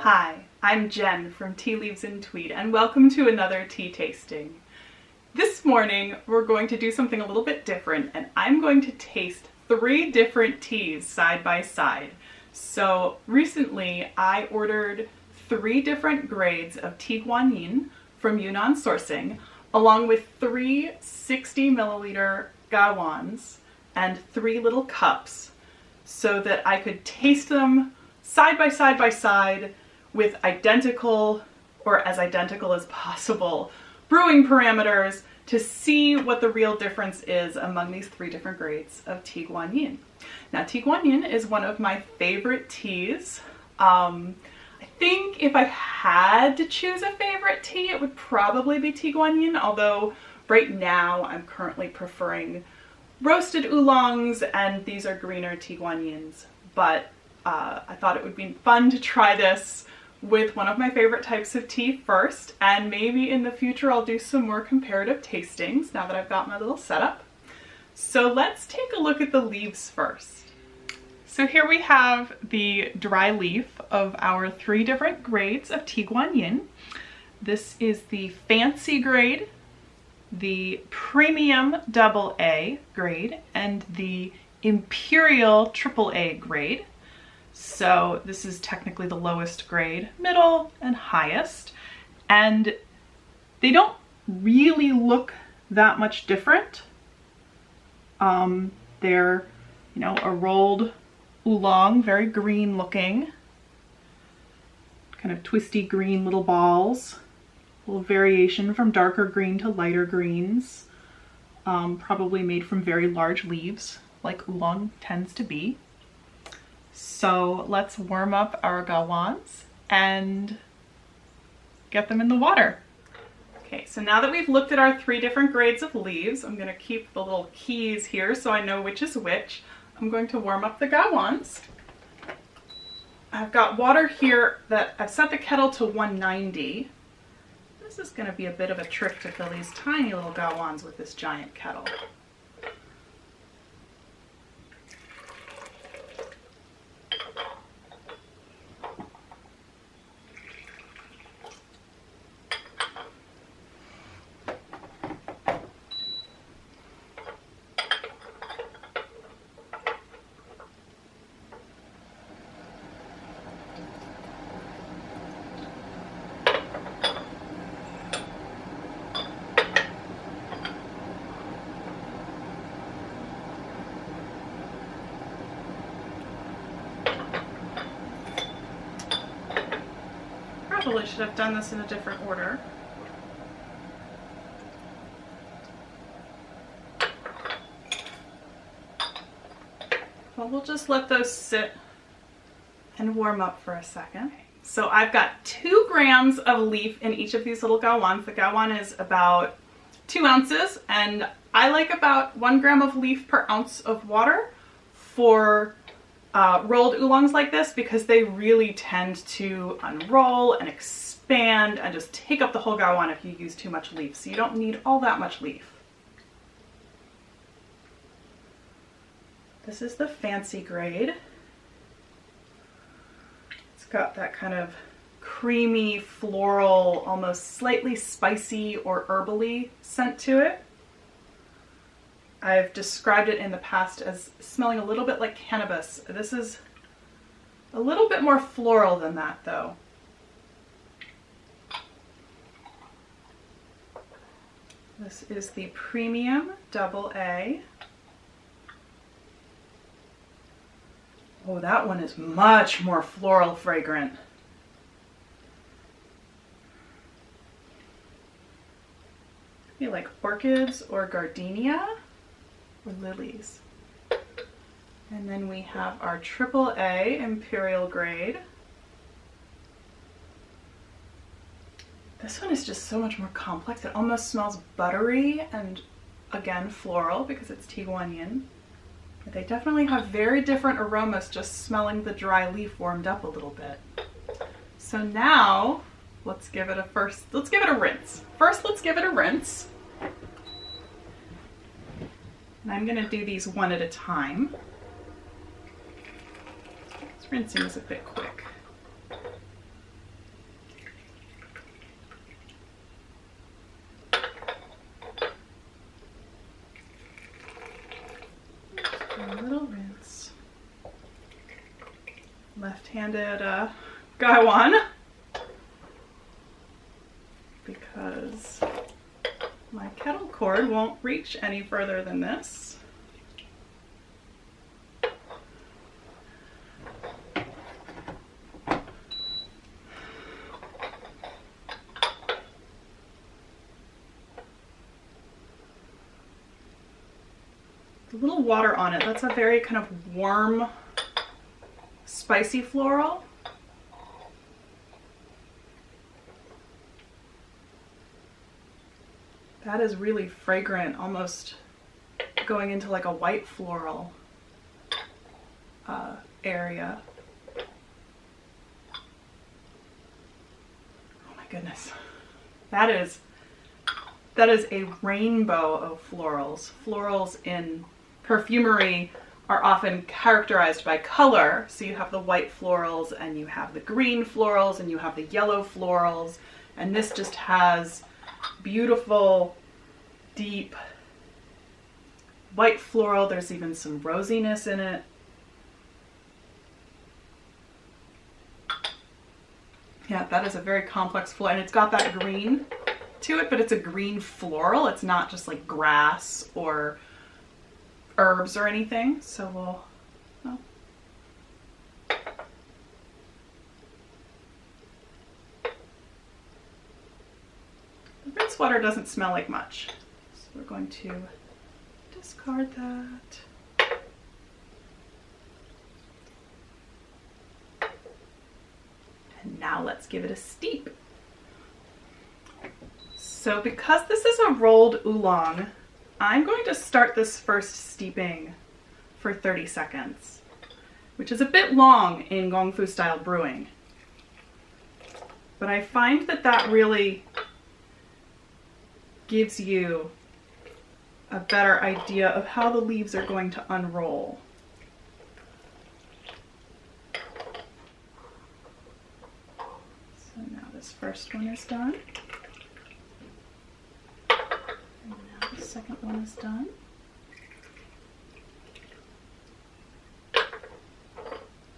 Hi, I'm Jen from Tea Leaves and Tweed, and welcome to another tea tasting. This morning we're going to do something a little bit different, and I'm going to taste 3 different teas side by side. So recently I ordered 3 different grades of Tieguanyin from Yunnan Sourcing, along with 3 60 milliliter gawans and 3 little cups, so that I could taste them side by side with identical, or as identical as possible, brewing parameters to see what the real difference is among these 3 different grades of Tieguanyin. Now, Tieguanyin is one of my favorite teas. I think if I had to choose a favorite tea, it would probably be Tieguanyin, although right now I'm currently preferring roasted oolongs, and these are greener Tieguanyins. But I thought it would be fun to try this with one of my favorite types of tea first, and maybe in the future I'll do some more comparative tastings now that I've got my little setup. So let's take a look at the leaves first. So here we have the dry leaf of our 3 different grades of Tieguanyin. This is the fancy grade, the premium AA grade, and the imperial AAA grade. So this is technically the lowest grade, middle, and highest. And they don't really look that much different. They're, a rolled oolong, very green looking, kind of twisty green little balls. A little variation from darker green to lighter greens. Probably made from very large leaves, like oolong tends to be. So let's warm up our gawans and get them in the water. Okay, so now that we've looked at our 3 different grades of leaves, I'm going to keep the little keys here so I know which is which. I'm going to warm up the gawans. I've got water here that I've set the kettle to 190. This is going to be a bit of a trick to fill these tiny little gawans with this giant kettle. Probably should have done this in a different order. Well, we'll just let those sit and warm up for a second. So I've got 2 grams of leaf in each of these little gawans. The gawan is about 2 ounces, and I like about 1 gram of leaf per ounce of water for rolled oolongs like this, because they really tend to unroll and expand and just take up the whole gawan if you use too much leaf. So you don't need all that much leaf. This is the fancy grade. It's got that kind of creamy, floral, almost slightly spicy or herbally scent to it. I've described it in the past as smelling a little bit like cannabis. This is a little bit more floral than that, though. This is the premium AA. Oh, that one is much more floral fragrant. Maybe like orchids or gardenia. Or lilies. And then we have our AAA imperial grade. This one is just so much more complex. It almost smells buttery and, again, floral because it's Tieguanyin. But they definitely have very different aromas just smelling the dry leaf warmed up a little bit. So now let's give it a rinse. First, let's give it a rinse. And I'm going to do these one at a time. This rinsing is a bit quick. A little rinse. Left-handed gaiwan, because my kettle cord won't reach any further than this. A little water on it. That's a very kind of warm, spicy floral. That is really fragrant, almost going into like a white floral area. Oh my goodness. That is a rainbow of florals. Florals in perfumery are often characterized by color. So you have the white florals and you have the green florals and you have the yellow florals. And this just has beautiful, deep white floral. There's even some rosiness in it. Yeah, that is a very complex floral, and it's got that green to it, but it's a green floral. It's not just like grass or herbs or anything. So well, the rinse water doesn't smell like much. So we're going to discard that. And now let's give it a steep. So because this is a rolled oolong, I'm going to start this first steeping for 30 seconds, which is a bit long in Gong Fu style brewing. But I find that that really gives you a better idea of how the leaves are going to unroll. So now this first one is done. The second one is done.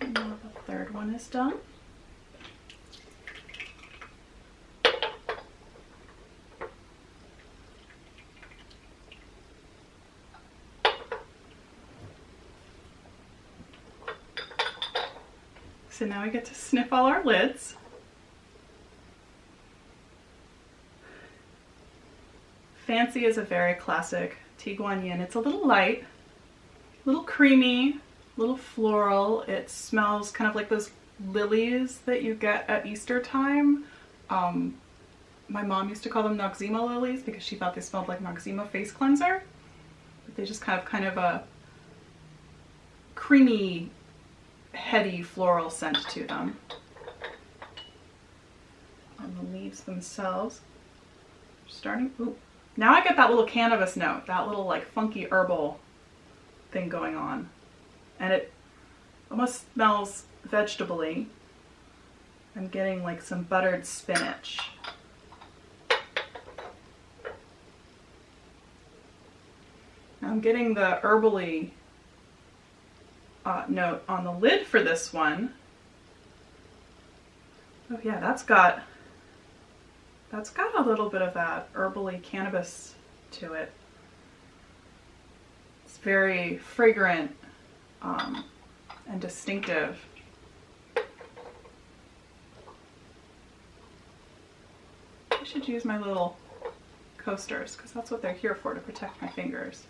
And now the third one is done. So now we get to sniff all our lids. Fancy is a very classic Tieguanyin. It's a little light, a little creamy, a little floral. It smells kind of like those lilies that you get at Easter time. My mom used to call them Noxzema lilies because she thought they smelled like Noxzema face cleanser. But they just have kind of a creamy, heady floral scent to them. And the leaves themselves are starting. Ooh. Now I get that little cannabis note, that little like funky herbal thing going on. And it almost smells vegetable-y. I'm getting like some buttered spinach. Now I'm getting the herbally note on the lid for this one. Oh yeah, that's got a little bit of that herbally cannabis to it. It's very fragrant and distinctive. I should use my little coasters because that's what they're here for, to protect my fingers.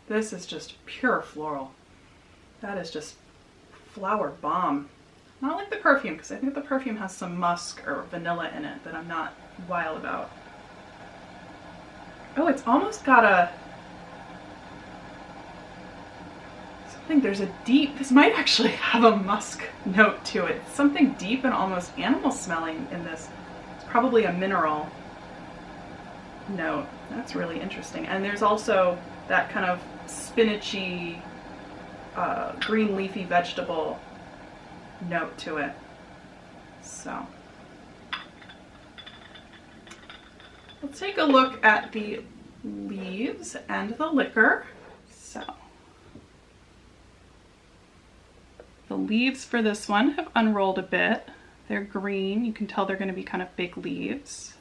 This is just pure floral. That is just flower bomb. Not like the perfume, because I think the perfume has some musk or vanilla in it that I'm not wild about. Oh, it's almost got a something. There's a deep, this might actually have a musk note to it. Something deep and almost animal smelling in this. It's probably a mineral note. That's really interesting. And there's also that kind of spinachy, green leafy vegetable note to it. So let's take a look at the leaves and the liquor. So The leaves for this one have unrolled a bit. They're green. You can tell they're going to be kind of big leaves.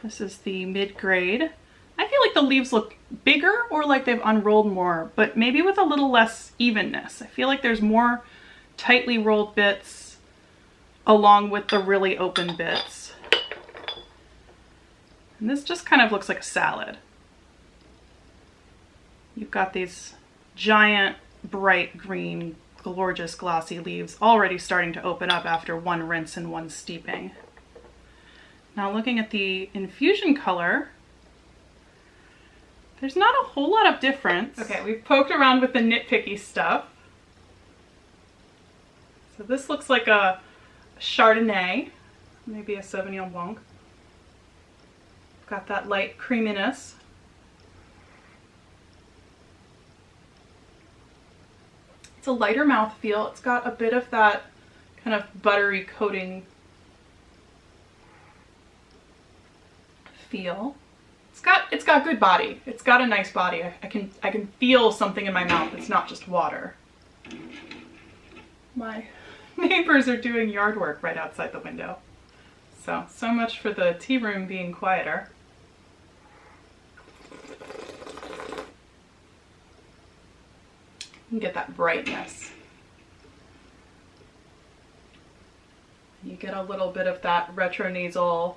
This is the mid-grade. I feel like the leaves look bigger or like they've unrolled more, but maybe with a little less evenness. I feel like there's more tightly rolled bits along with the really open bits. And this just kind of looks like a salad. You've got these giant, bright green, gorgeous, glossy leaves already starting to open up after one rinse and one steeping. Now looking at the infusion color, there's not a whole lot of difference. Okay, we've poked around with the nitpicky stuff. So this looks like a Chardonnay, maybe a Sauvignon Blanc. Got that light creaminess. It's a lighter mouthfeel. It's got a bit of that kind of buttery coating feel. It's got good body. It's got a nice body. I can feel something in my mouth. It's not just water. My neighbors are doing yard work right outside the window. So much for the tea room being quieter. You get that brightness. You get a little bit of that retronasal,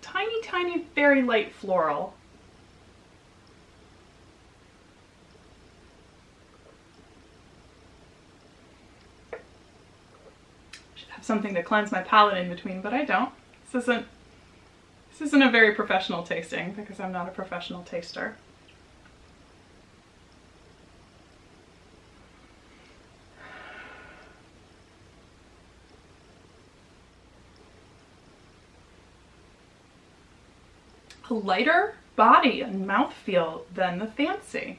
tiny, very light floral. Should have something to cleanse my palate in between, but I don't. This isn't a very professional tasting because I'm not a professional taster. A lighter body and mouthfeel than the Fancy.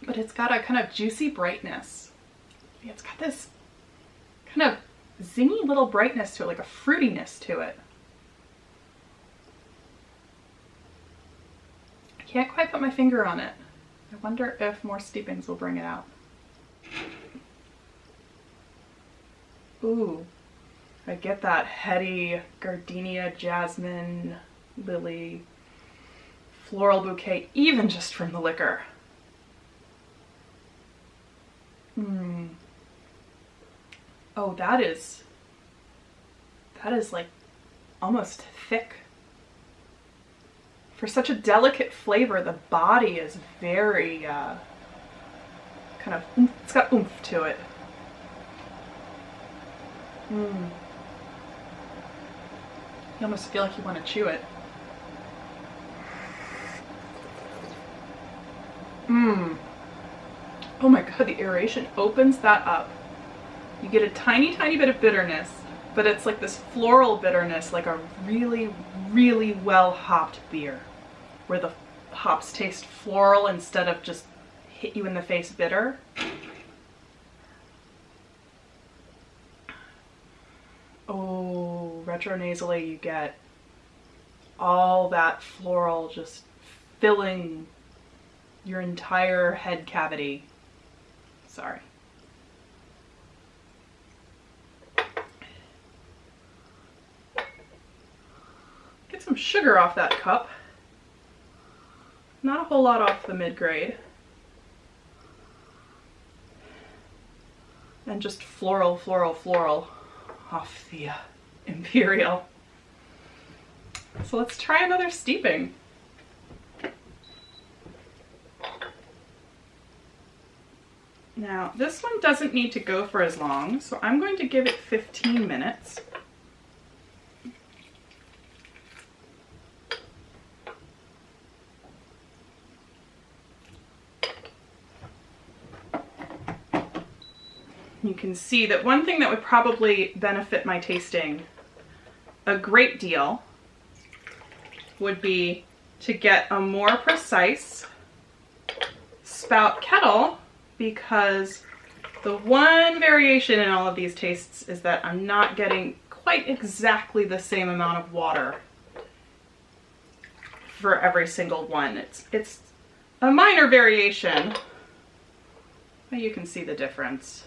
But it's got a kind of juicy brightness. It's got this kind of zingy little brightness to it, like a fruitiness to it. I can't quite put my finger on it. I wonder if more steepings will bring it out. Ooh. I get that heady gardenia, jasmine, lily, floral bouquet, even just from the liquor. Oh, that is like almost thick. For such a delicate flavor, the body is very kind of, it's got oomph to it. You almost feel like you want to chew it. Oh my god, the aeration opens that up. You get a tiny bit of bitterness, but it's like this floral bitterness, like a really, really well hopped beer, where the hops taste floral instead of just hit you in the face bitter. Oh, retronasally you get all that floral just filling your entire head cavity. Sorry. Get some sugar off that cup. Not a whole lot off the mid-grade. And just floral off the Imperial. So let's try another steeping. Now, this one doesn't need to go for as long, so I'm going to give it 15 minutes. You can see that one thing that would probably benefit my tasting a great deal would be to get a more precise spout kettle, because the one variation in all of these tastes is that I'm not getting quite exactly the same amount of water for every single one. It's a minor variation, but you can see the difference.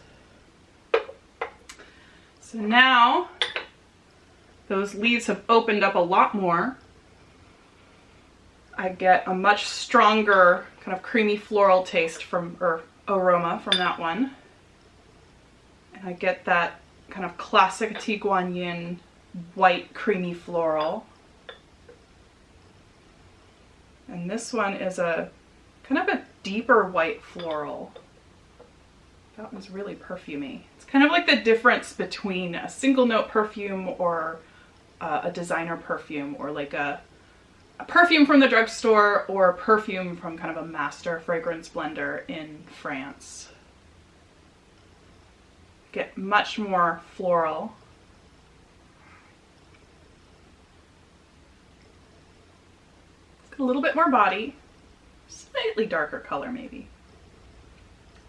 So now those leaves have opened up a lot more. I get a much stronger kind of creamy floral taste from, or aroma from that one. And I get that kind of classic Tieguanyin white creamy floral. And this one is a kind of a deeper white floral. That one's really perfumey. It's kind of like the difference between a single note perfume or a designer perfume, or like a perfume from the drugstore or a perfume from kind of a master fragrance blender in France. Get much more floral. It's got a little bit more body, slightly darker color maybe.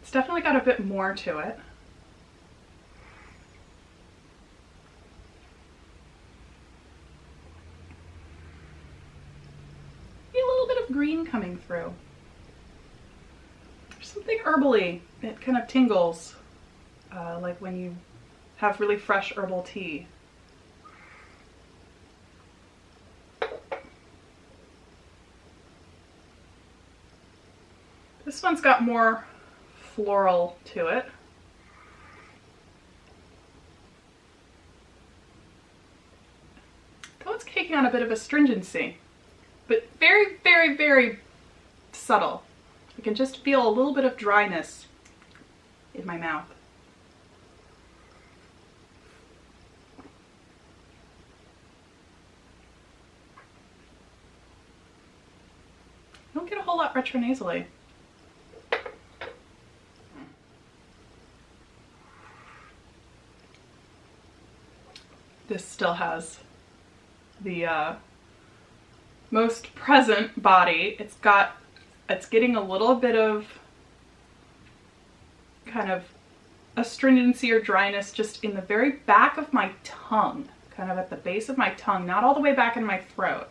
It's definitely got a bit more to it. Green coming through. There's something herbally. It kind of tingles, like when you have really fresh herbal tea. This one's got more floral to it. Though it's taking on a bit of astringency. But very, very, very subtle. I can just feel a little bit of dryness in my mouth. I don't get a whole lot retronasally. This still has the most present body. It's getting a little bit of kind of astringency or dryness just in the very back of my tongue, kind of at the base of my tongue, not all the way back in my throat.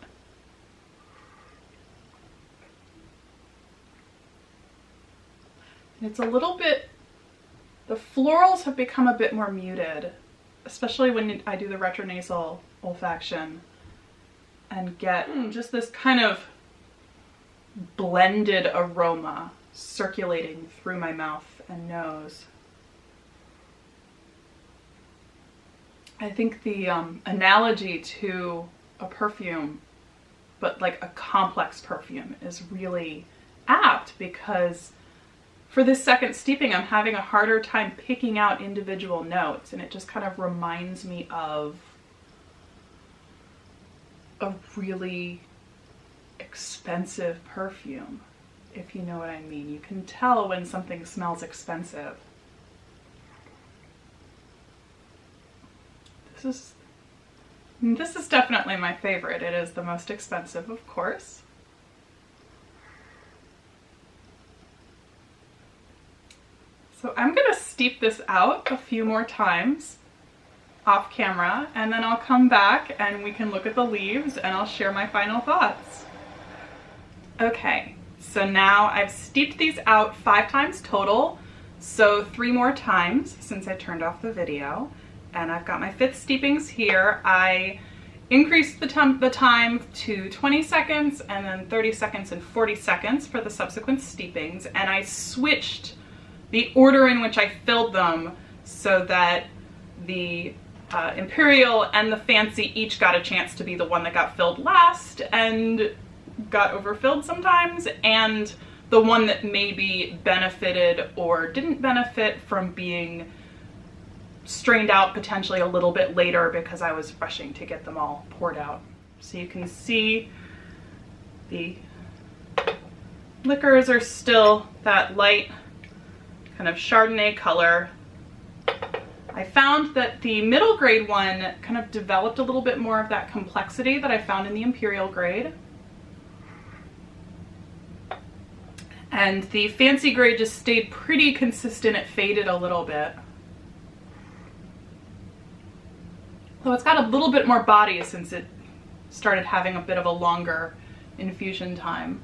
And it's a little bit, the florals have become a bit more muted, especially when I do the retronasal olfaction, and get just this kind of blended aroma circulating through my mouth and nose. I think the analogy to a perfume, but like a complex perfume, is really apt, because for this second steeping I'm having a harder time picking out individual notes, and it just kind of reminds me of a really expensive perfume, if you know what I mean. You can tell when something smells expensive. This is definitely my favorite. It is the most expensive, of course. So I'm gonna steep this out a few more times off camera, and then I'll come back and we can look at the leaves and I'll share my final thoughts. Okay, so now I've steeped these out 5 times total, so 3 more times since I turned off the video, and I've got my 5th steepings here. I increased the time to 20 seconds and then 30 seconds and 40 seconds for the subsequent steepings, and I switched the order in which I filled them so that the Imperial and the Fancy each got a chance to be the one that got filled last and got overfilled sometimes, and the one that maybe benefited or didn't benefit from being strained out potentially a little bit later because I was rushing to get them all poured out. So you can see the liquors are still that light kind of Chardonnay color. I found that the middle grade one kind of developed a little bit more of that complexity that I found in the Imperial grade. And the Fancy grade just stayed pretty consistent. It faded a little bit. Though it's got a little bit more body since it started having a bit of a longer infusion time.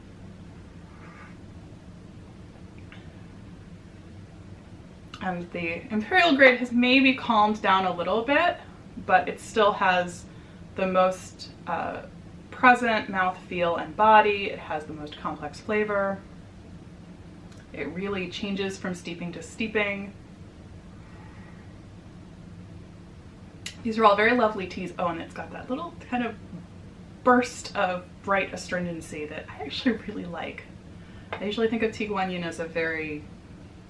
And the imperial grade has maybe calmed down a little bit, but it still has the most present mouthfeel and body. It has the most complex flavor. It really changes from steeping to steeping. These are all very lovely teas. Oh, and it's got that little kind of burst of bright astringency that I actually really like. I usually think of Tieguanyin as a very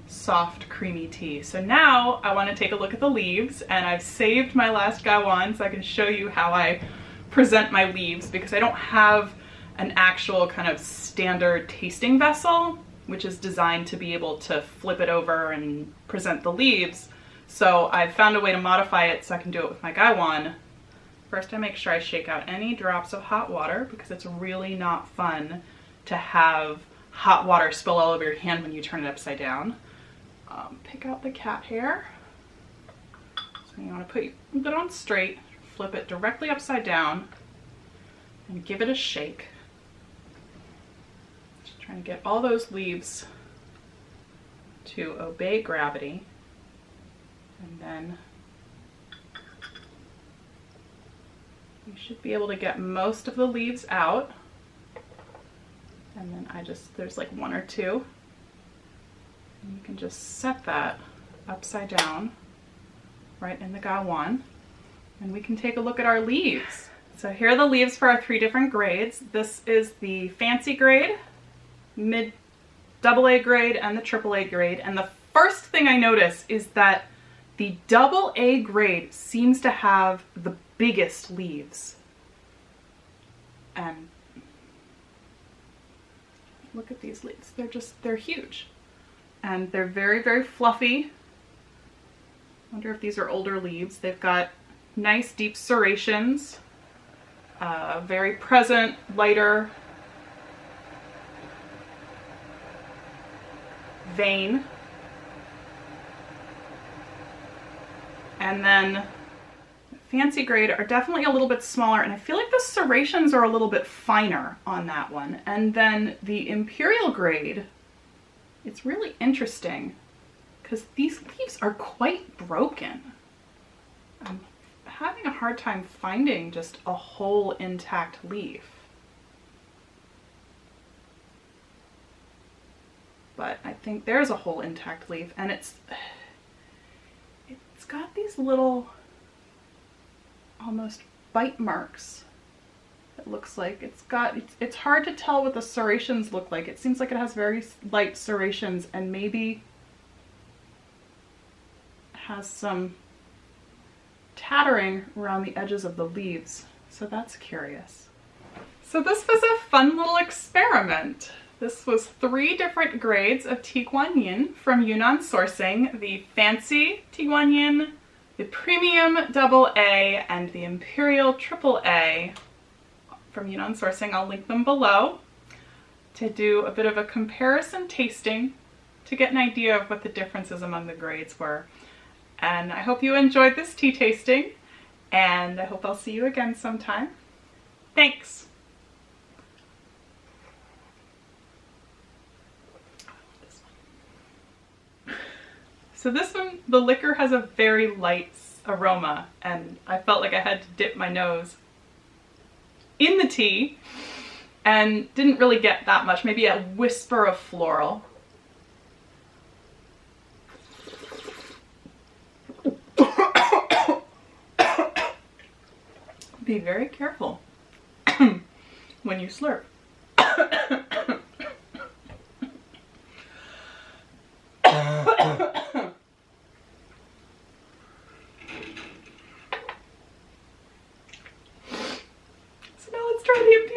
soft, creamy tea. So now I want to take a look at the leaves, and I've saved my last gaiwan so I can show you how I present my leaves, because I don't have an actual kind of standard tasting vessel, which is designed to be able to flip it over and present the leaves. So I've found a way to modify it so I can do it with my gaiwan. First, I make sure I shake out any drops of hot water, because it's really not fun to have hot water spill all over your hand when you turn it upside down. Pick out the cat hair. So you want to put it on straight, flip it directly upside down, and give it a shake. Just trying to get all those leaves to obey gravity. And then you should be able to get most of the leaves out. And then there's like one or two. And you can just set that upside down right in the gaiwan. And we can take a look at our leaves. So here are the leaves for our 3 different grades. This is the fancy grade, mid AA grade, and the AAA grade. And the first thing I notice is that the AA grade seems to have the biggest leaves. And look at these leaves. They're huge. And they're very, very fluffy. I wonder if these are older leaves. They've got nice deep serrations, very present, lighter vein. And then fancy grade are definitely a little bit smaller, and I feel like the serrations are a little bit finer on that one. And then the imperial grade, it's really interesting because these leaves are quite broken. I'm having a hard time finding just a whole intact leaf. But I think there's a whole intact leaf, and it's got these little almost bite marks. It looks like it's hard to tell what the serrations look like. It seems like it has very light serrations and maybe has some tattering around the edges of the leaves. So that's curious. So this was a fun little experiment. This was 3 different grades of Tieguanyin from Yunnan Sourcing: the fancy Tieguanyin, the premium AA, and the imperial AAA from Yunnan Sourcing. I'll link them below to do a bit of a comparison tasting to get an idea of what the differences among the grades were. And I hope you enjoyed this tea tasting, and I hope I'll see you again sometime. Thanks! So this one, the liquor has a very light aroma, and I felt like I had to dip my nose in the tea and didn't really get that much, maybe a whisper of floral. Be very careful when you slurp. So now let's try the